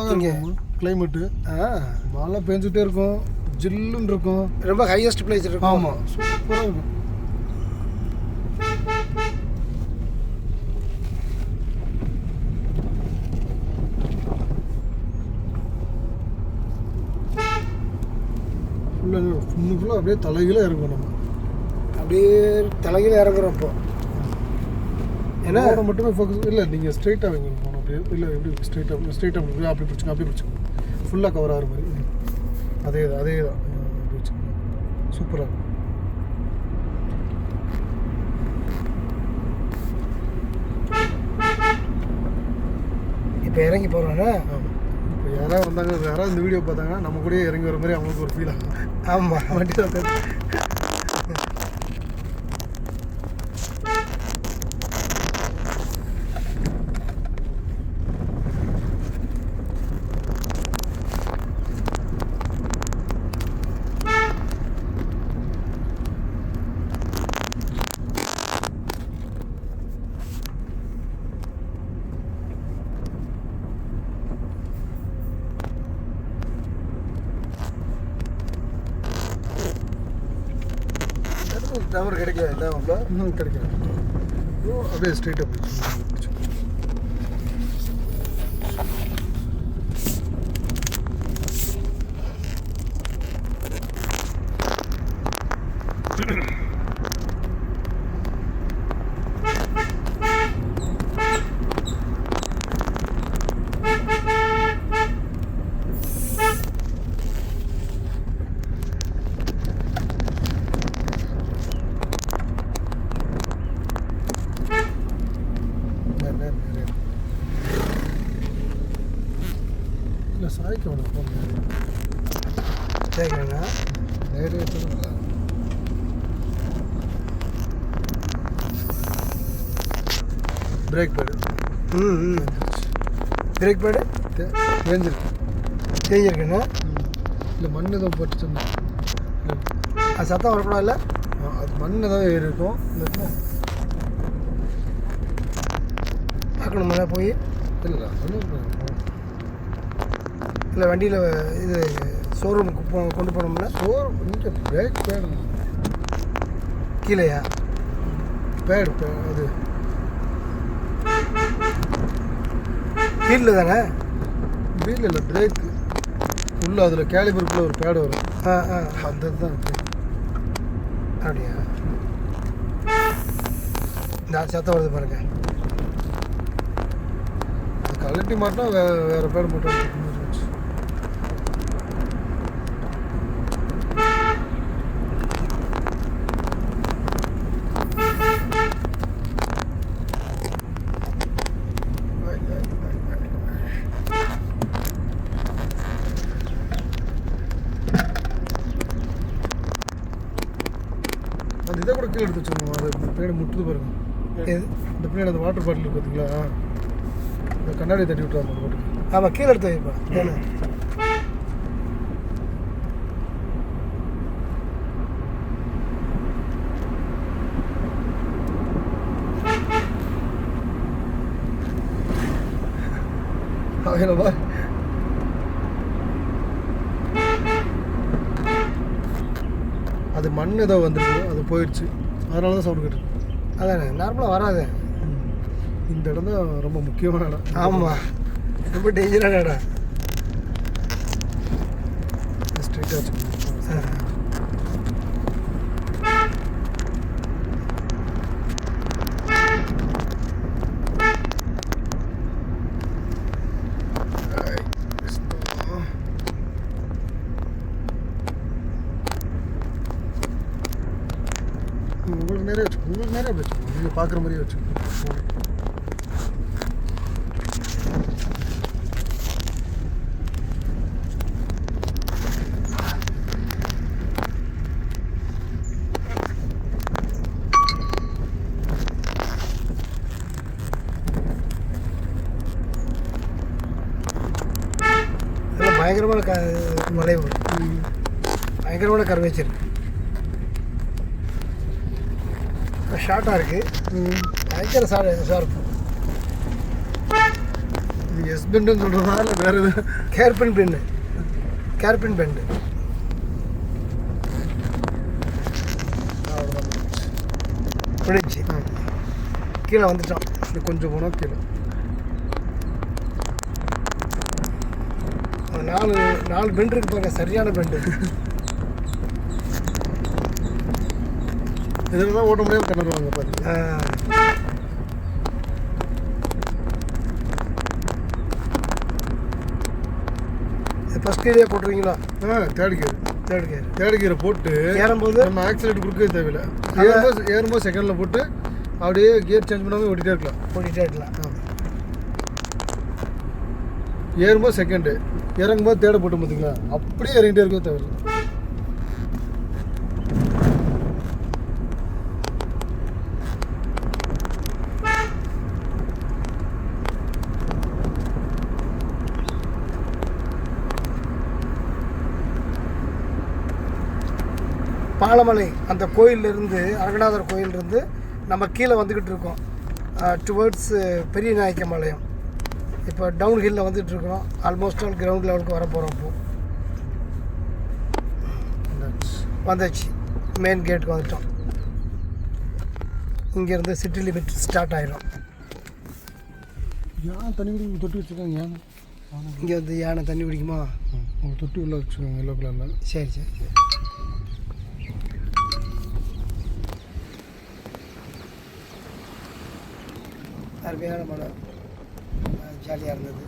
இருக்கும் கிளைமேட்டு. மழை பெஞ்சிட்டே இருக்கும், ஜில்லுன்னு இருக்கும். ரொம்ப ஹையஸ்ட் பிளேஸ் இருக்கும். ஆமாம், சூப்பராக இருக்கும். ஃபுல்லாக அப்படியே தலைகீழ இறங்கும். நம்ம அப்படியே தலைகீழ இறங்குறோம். இப்போ ஏன்னா மட்டுமே ஃபோக்கஸ் இல்லை, நீங்கள் ஸ்ட்ரெயிட்டாக வைங்க போகணும். அப்படியே இல்லை எப்படி ஸ்ட்ரெயிட்டாக அப்படி பிடிச்சிங்க, அப்படி பிடிச்சிங்க. ஃபுல்லாக கவர் ஆகிற மாதிரி. அதே தான் அப்படி வச்சுக்கோங்க. சூப்பராக இருக்கும். இப்போ இறங்கி போகிறோன்னா இப்போ யாராவது வந்தாங்க, யாராவது இந்த வீடியோ பார்த்தாங்கன்னா நம்ம கூட இறங்கி வர மாதிரி அவங்களுக்கு ஒரு ஃபீல் ஆகும். ஆமாம், வண்டியில் டவர் கிடைக்காது. இன்னும் கிடைக்காது. அப்படியே ஸ்ட்ரெயிட்டாக போயிடுச்சு. இல்லை சாய்க்கு வேணும் போங்க. சரிங்கண்ணா, நேரே பிரேக் பேடு. பிரேக் பேடு தேஞ்சிருக்கு. தேஞ்சிருக்குண்ணா. இல்லை மண் எதுவும் போட்டுச்சுன்னா அது சத்தம் வரக்கூடாது. இல்லை அது மண் ஏதாவது ஏறி இருக்கும். இல்லைன்னா பார்க்கணுமா போய்? இல்லை ஒன்றும் இல்லை வண்டியில் இது ஷோரூமுக்கு கொண்டு போனோம்னா இங்கே பிரேக் பேடு கீழேயா? பேடு அது வீட்டில் தானே? வீட்டில் இல்லை, பிரேக்கு உள்ளே அதில் கேலிபருக்குள்ளே ஒரு பேடு வரும். அந்த தான் அப்படியா? இந்த சத்தம் வருது பாருங்க. அது கழட்டி மாட்டினா வேறு பேடு மட்டும். அந்த இதை கூட கீழே எடுத்து வச்சுருந்தோம். அது பின்னாடி முட்டுது பாருங்க. இந்த பின்னாடி அந்த வாட்டர் பாட்டில் பார்த்தீங்களா, இந்த கண்ணாடி தட்டி விட்டுறாங்க அந்த பாட்டுக்கு. ஆமாம், கீழே எடுத்து வைப்பா. ஏன்னா ஆகலவா அது மண் ஏதோ வந்துருக்கு, அது போயிடுச்சு. அதனால தான் சவுண்ட் கேட்டு. அதானே, நார்மலாக வராது. இந்த இடம் தான் ரொம்ப முக்கியமான இடம். ஆமாம், ரொம்ப டேஞ்சரான இடம். ஸ்ட்ரெயிட்டாக வச்சுக்கோங்க. உங்களுக்கு நிறைய வச்சுக்கோங்க, உங்களுக்கு நிறைய வச்சுக்கோங்க. நீங்கள் பார்க்குற மாதிரியே வச்சுக்கோங்க. பயங்கரமான மலைவு, பயங்கரமான கர்வேச்சர். ஷார்ட்டாக இருக்குது, பயங்கர ஷார்ப்பு. இது எஸ் பெண்டுன்னு சொல்கிறதா இல்லை வேறு எது? கேர்பின் பெண்டு, கேர்பின் பெண்டு. முடிச்சு கீழே வந்துட்டோம். இது கொஞ்சம் போனால் கீழே. நாலு பெண்டு இருக்கு பாருங்க, சரியான பெண்டு. இதில் தான் ஓட்ட முடியாது திணறுவாங்க பாருங்க. ஃபஸ்ட் கீழே போட்டுருவீங்களா? Third gear. தேர்ட் கியரை போட்டு ஏறும்போது நம்ம ஆக்சிலேட் கொடுக்கவே தேவையில்லை. ஏறும்போது செகண்டில் போட்டு அப்படியே கியர் சேஞ்ச் பண்ணாமல் ஓட்டிகிட்டே இருக்கலாம். ஏறும்போது செகண்டு, இறங்கும்போது தேர்டை போட்டு பார்த்தீங்களா, அப்படியே இறங்கிட்டே இருக்கவே தேவையில்லை. பாலமலை அந்த கோயிலிருந்து, அரங்கநாதர் கோயிலிருந்து நம்ம கீழே வந்துக்கிட்டு இருக்கோம் டுவர்ட்ஸ் பெரிய நாயக்கம்பாளையம். இப்போ டவுன் ஹில்லில் வந்துட்டுருக்குறோம். ஆல்மோஸ்ட் ஆல் கிரவுண்ட் லெவலுக்கு வர போகிறோம். இப்போது வந்தாச்சு, மெயின் கேட்டுக்கு வந்துட்டோம். இங்கேருந்து சிட்டி லிமிட் ஸ்டார்ட் ஆகிடும். யானை தண்ணி குடிக்க தொட்டி வச்சுருக்காங்க. யானை இங்கே வந்து யானை தண்ணி குடிக்குமா? ஒரு தொட்டி உள்ள வச்சுருக்காங்க எல்லோ கலரில். சரி. அருமையான மழை, ஜாலியாக இருந்தது.